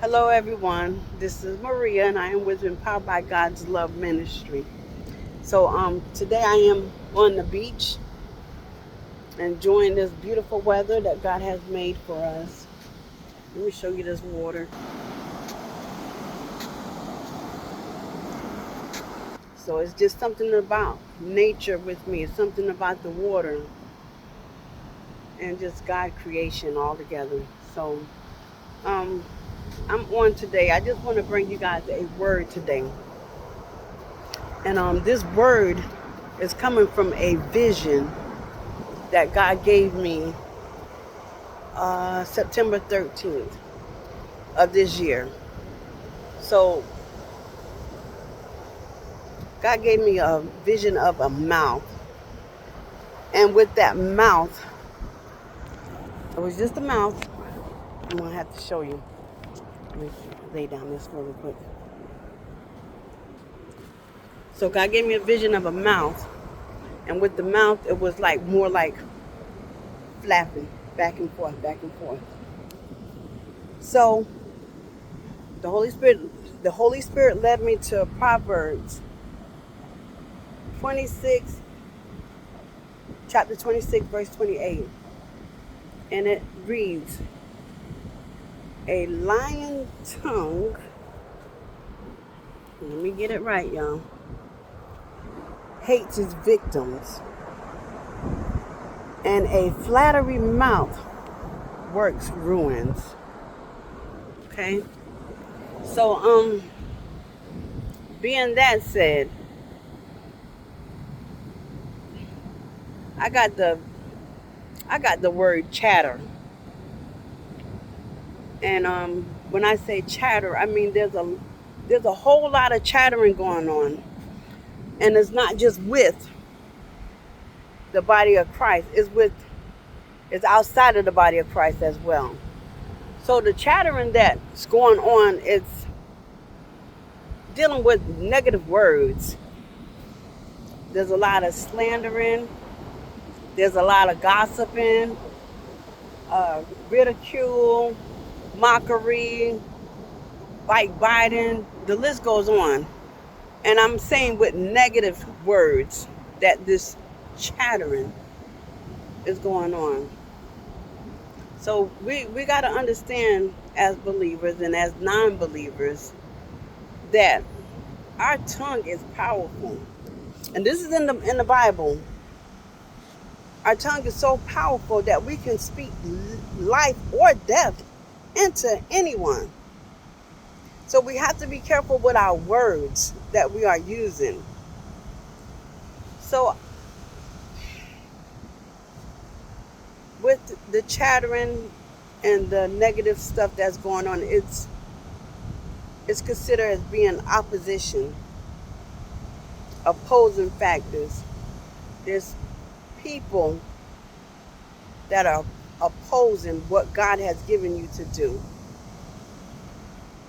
Hello, everyone. This is Maria, and I am with Empowered by God's Love Ministry. Today I am on the beach, enjoying this beautiful weather that God has made for us. Let me show you this water. So it's just something about nature with me. It's something about the water and just God creation all together. So um, I'm on today. I just want to bring you guys a word today, and this word is coming from a vision that God gave me September 13th of this year. So God gave me a vision of a mouth. And with that mouth, it was just a mouth. I'm going to have to show you. Let me lay down this really quick. So God gave me a vision of a mouth. And with the mouth, it was like more like flapping back and forth, back and forth. So the Holy Spirit led me to Proverbs 26, chapter 26, verse 28. And it reads, a lion tongue, let me get it right, y'all, hates its victims, and a flattery mouth works ruins. Okay? So, being that said, I got the word chatter. And when I say chatter, I mean there's a whole lot of chattering going on. And it's not just with the body of Christ, it's outside of the body of Christ as well. So the chattering that's going on is dealing with negative words. There's a lot of slandering. There's a lot of gossiping, ridicule, mockery, biting. The list goes on. And I'm saying with negative words that this chattering is going on. So we got to understand as believers and as non-believers that our tongue is powerful. And this is in the Bible. Our tongue is so powerful that we can speak life or death into anyone. So we have to be careful with our words that we are using. So with the chattering and the negative stuff that's going on, it's considered as being opposition, opposing factors. There's people that are opposing what God has given you to do.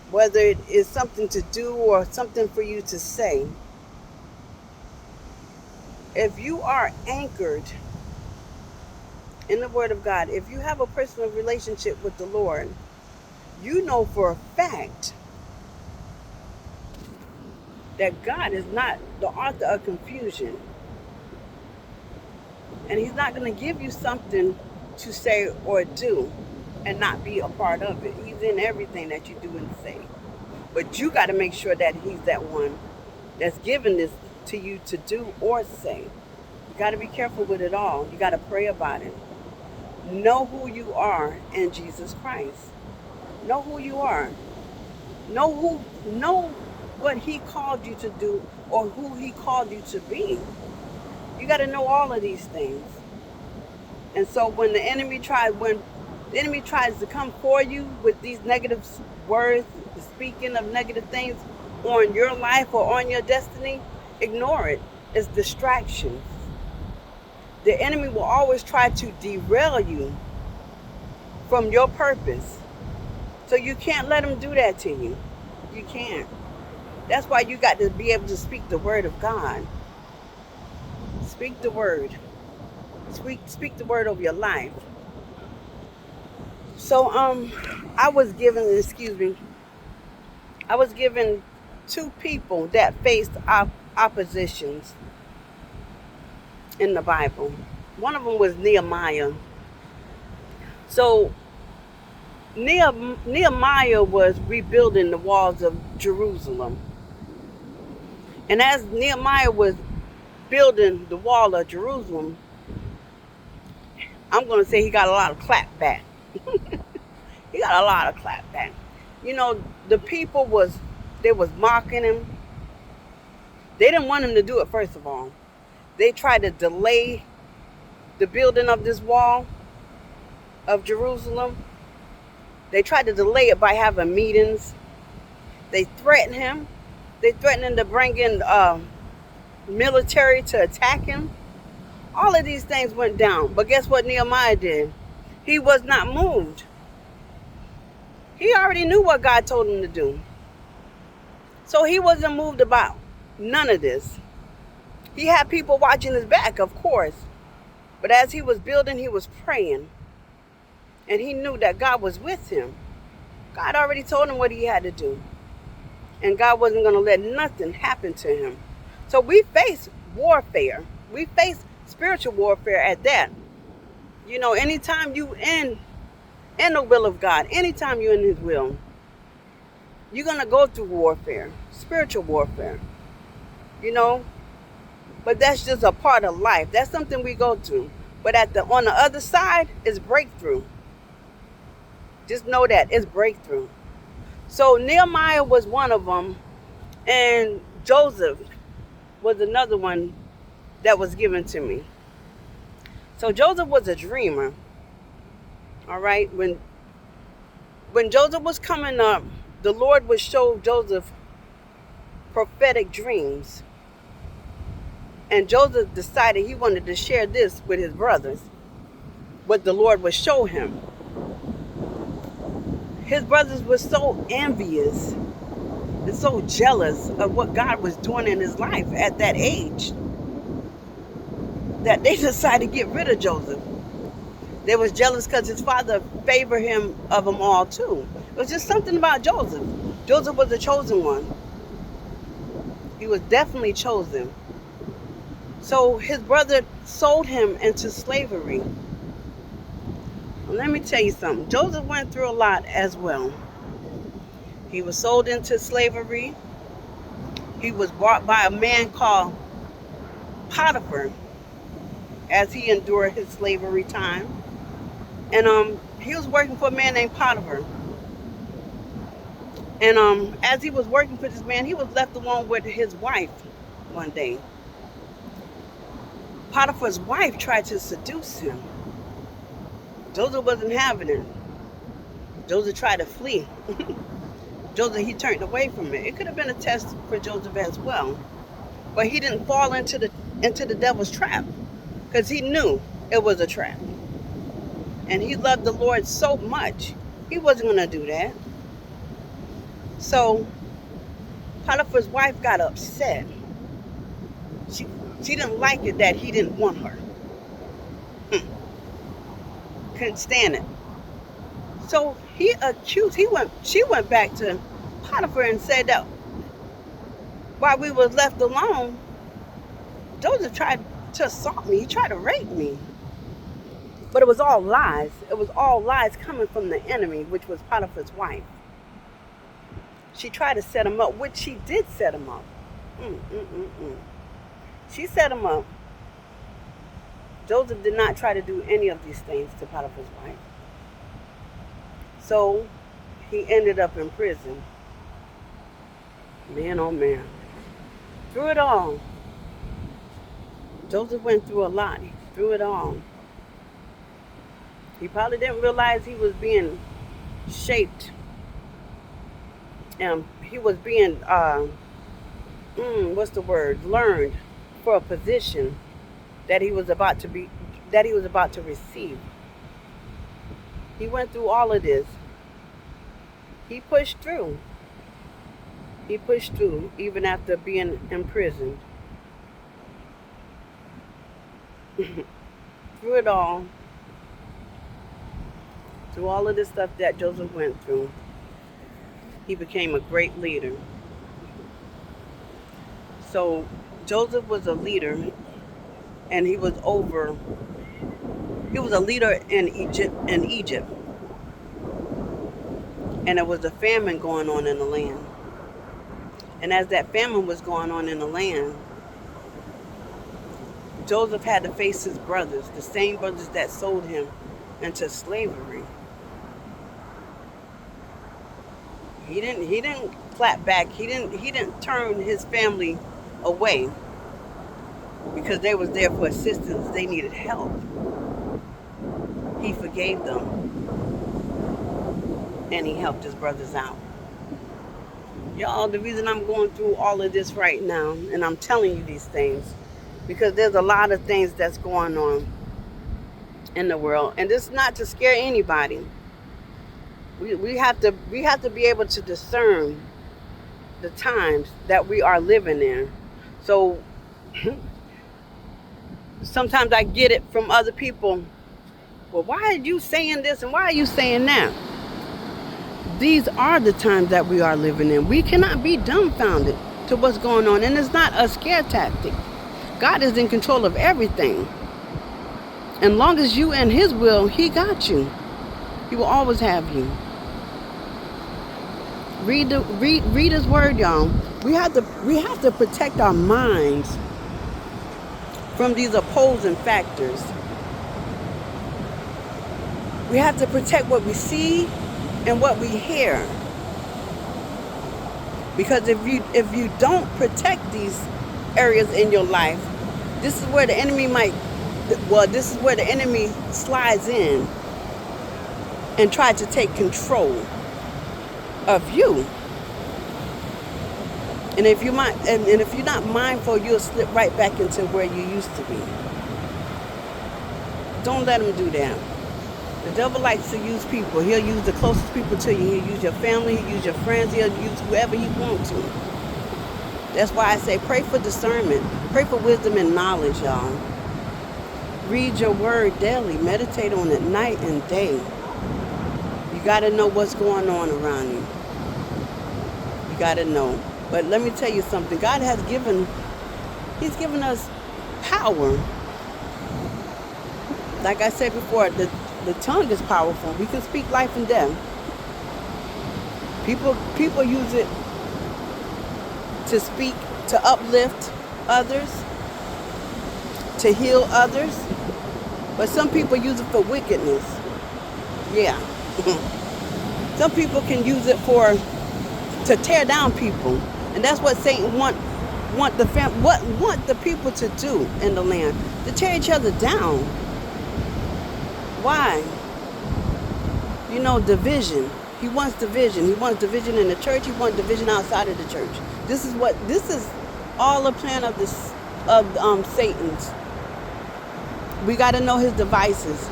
Whether it is something to do or something for you to say. If you are anchored in the Word of God, if you have a personal relationship with the Lord, you know for a fact that God is not the author of confusion. And He's not going to give you something to say or do and not be a part of it. He's in everything that you do and say. But you got to make sure that He's that one that's given this to you to do or say. You got to be careful with it all. You got to pray about it. Know who you are in Jesus Christ. Know who you are. Know what He called you to do or who He called you to be. You got to know all of these things. And so when the enemy tries to come for you with these negative words, speaking of negative things on your life or on your destiny, ignore it. It's distraction. The enemy will always try to derail you from your purpose. So you can't let him do that to you. You can't. That's why you got to be able to speak the word of God. Speak the word. Speak the word over your life. So I was given, excuse me, I was given two people that faced oppositions in the Bible. One of them was Nehemiah. So Nehemiah was rebuilding the walls of Jerusalem. And as Nehemiah was building the wall of Jerusalem, I'm going to say he got a lot of clapback. He got a lot of clapback. You know, the people they was mocking him. They didn't want him to do it, first of all. They tried to delay the building of this wall of Jerusalem. They tried to delay it by having meetings. They threatened him. They threatened him to bring in military to attack him. All of these things went down. But guess what Nehemiah did? He was not moved. He already knew what God told him to do. So he wasn't moved about none of this. He had people watching his back, of course. But as he was building, he was praying. And he knew that God was with him. God already told him what he had to do. And God wasn't going to let nothing happen to him. So we face warfare. We face spiritual warfare at that. You know, anytime you in the will of God, anytime you're in his will, you're going to go through warfare, spiritual warfare. You know, but that's just a part of life. That's something we go through. But on the other side is breakthrough. Just know that it's breakthrough. So Nehemiah was one of them, and Joseph was another one that was given to me. So Joseph was a dreamer. All right, when Joseph was coming up, the Lord would show Joseph prophetic dreams. And Joseph decided he wanted to share this with his brothers, what the Lord would show him. His brothers were so envious and so jealous of what God was doing in his life at that age that they decided to get rid of Joseph. They was jealous because his father favored him of them all too. It was just something about Joseph. Joseph was the chosen one. He was definitely chosen. So his brother sold him into slavery. Well, let me tell you something. Joseph went through a lot as well. He was sold into slavery. He was bought by a man called Potiphar as he endured his slavery time. And he was working for a man named Potiphar. And as he was working for this man, he was left alone with his wife one day. Potiphar's wife tried to seduce him. Joseph wasn't having it. Joseph tried to flee. Joseph, he turned away from it. It could have been a test for Joseph as well. But he didn't fall into the devil's trap because he knew it was a trap. And he loved the Lord so much, he wasn't going to do that. So Potiphar's wife got upset. She didn't like it that he didn't want her. Couldn't stand it. So she went back to Potiphar and said that while we were left alone, Joseph tried to assault me. He tried to rape me. But it was all lies. It was all lies coming from the enemy, which was Potiphar's wife. She tried to set him up, which she did set him up. She set him up. Joseph did not try to do any of these things to Potiphar's wife. So he ended up in prison. Man, oh man. Through it all, Joseph went through a lot. Through it all. He probably didn't realize he was being shaped. He was being, learned for a position that he was about to receive. He went through all of this. He pushed through. He pushed through even after being imprisoned. Through it all, through all of this stuff that Joseph went through, he became a great leader. So Joseph was a leader, and he was a leader in Egypt, and there was a famine going on in the land. And as that famine was going on in the land, Joseph had to face his brothers, the same brothers that sold him into slavery. He didn't clap back. He didn't turn his family away because they was there for assistance. They needed help. He forgave them, and he helped his brothers out. Y'all, the reason I'm going through all of this right now, and I'm telling you these things, because there's a lot of things that's going on in the world, and it's not to scare anybody. We have to be able to discern the times that we are living in. So sometimes I get it from other people. Well, why are you saying this and why are you saying that? These are the times that we are living in. We cannot be dumbfounded to what's going on, and it's not a scare tactic. God is in control of everything. And long as you in his will, he got you. He will always have you. Read his word, y'all. We have to protect our minds from these opposing factors. We have to protect what we see and what we hear. Because if you don't protect these areas in your life, this is where the enemy slides in and tries to take control of you. And if you're not mindful, you'll slip right back into where you used to be. Don't let him do that. The devil likes to use people. He'll use the closest people to you. He'll use your family. He'll use your friends. He'll use whoever he wants to. That's why I say pray for discernment. Pray for wisdom and knowledge, y'all. Read your word daily. Meditate on it night and day. You got to know what's going on around you. You got to know. But let me tell you something. God has He's given us power. Like I said before, the tongue is powerful. We can speak life and death. People use it to speak, to uplift others, to heal others. But some people use it for wickedness. Yeah. Some people can use it to tear down people. And that's what Satan want the people to do in the land. To tear each other down. Why? Division. He wants division. He wants division in the church. He wants division outside of the church. This is all a plan of Satan's. We got to know his devices.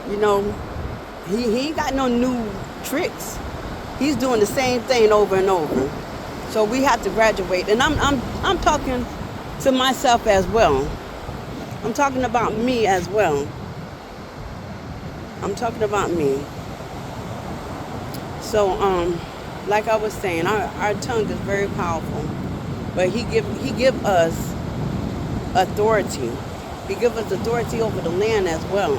He ain't got no new tricks. He's doing the same thing over and over. So we have to graduate. And I'm talking to myself as well. I'm talking about me as well. I'm talking about me. So, like I was saying, our tongue is very powerful. But he give us authority. He give us authority over the land as well.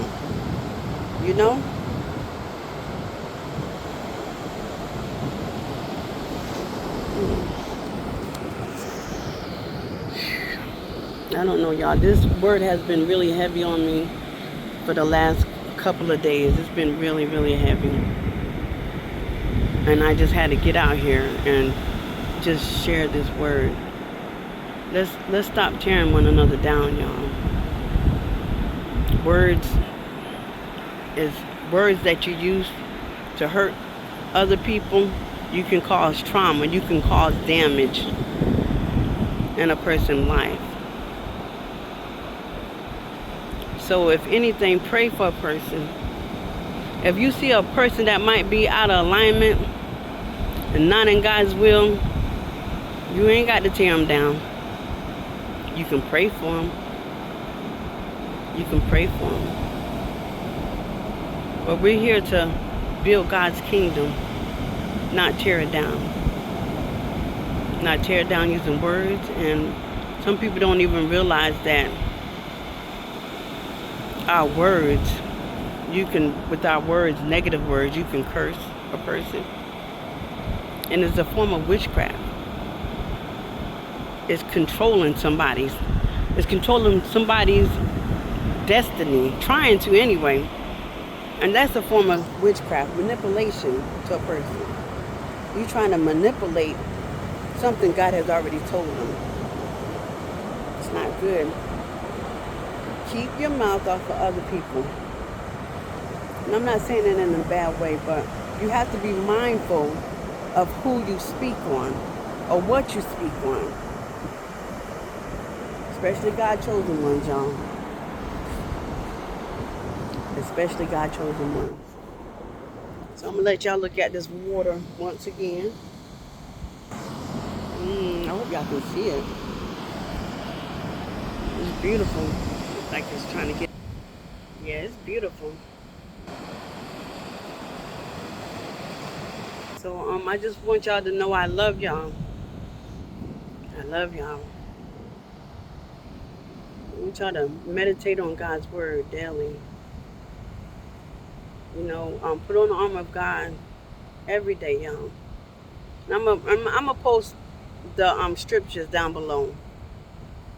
I don't know, y'all. This word has been really heavy on me for the last couple of days. It's been really, really heavy. And I just had to get out here and just share this word. Let's stop tearing one another down, y'all. Words that you use to hurt other people, you can cause trauma, you can cause damage in a person's life. So if anything, pray for a person. If you see a person that might be out of alignment and not in God's will, you ain't got to tear them down. You can pray for them. You can pray for them. But we're here to build God's kingdom. not tear it down. Not tear it down using words. And some people don't even realize that our words, with our words, negative words, you can curse a person. And it's a form of witchcraft. It's controlling somebody's destiny, trying to anyway. And that's a form of witchcraft, manipulation to a person. You're trying to manipulate something God has already told them. It's not good. Keep your mouth off of other people. And I'm not saying it in a bad way, but you have to be mindful of who you speak on or what you speak on. Especially God-chosen ones, y'all. Especially God-chosen ones. So I'm going to let y'all look at this water once again. I hope y'all can see it. It's beautiful. It's like it's trying to get... Yeah, it's beautiful. So I just want y'all to know I love y'all. I love y'all. I want y'all to meditate on God's word daily. You know, put on the armor of God every day, y'all. And I'm gonna post the scriptures down below.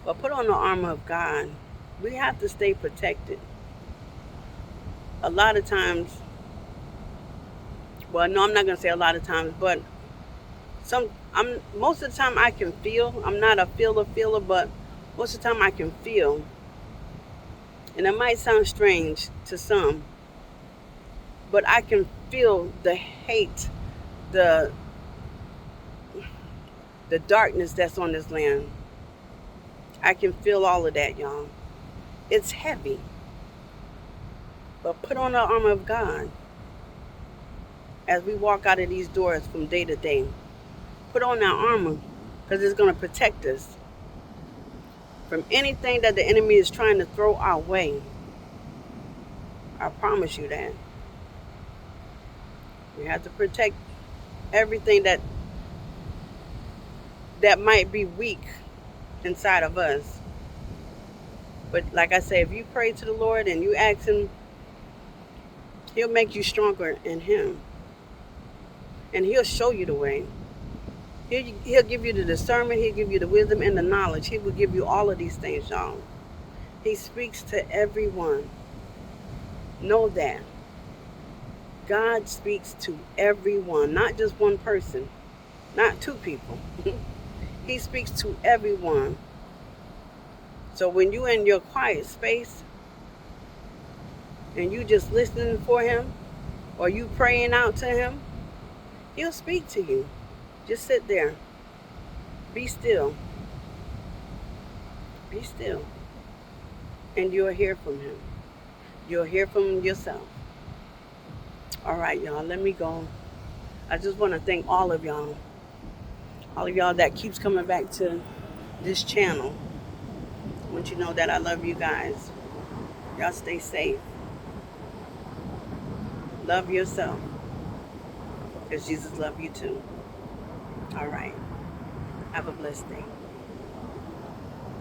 But put on the armor of God. We have to stay protected. A lot of times, well, no, I'm not gonna say a lot of times, but most of the time I can feel. I'm not a feeler, but most of the time I can feel. And it might sound strange to some, but I can feel the hate, the darkness that's on this land. I can feel all of that, y'all. It's heavy. But put on the armor of God as we walk out of these doors from day to day. Put on that armor because it's going to protect us from anything that the enemy is trying to throw our way. I promise you that. We have to protect everything that might be weak inside of us. But like I say, if you pray to the Lord and you ask him, he'll make you stronger in him. And he'll show you the way. He'll give you the discernment. He'll give you the wisdom and the knowledge. He will give you all of these things, y'all. He speaks to everyone. Know that. God speaks to everyone, not just one person, not two people. He speaks to everyone. So when you're in your quiet space and you just listening for him or you praying out to him, he'll speak to you. Just sit there. Be still. Be still. And you'll hear from him. You'll hear from yourself. All right, y'all, let me go. I just want to thank all of y'all that keeps coming back to this channel. I want you to know that I love you guys. Y'all stay safe. Love yourself because Jesus loves you too. All right. Have a blessed day.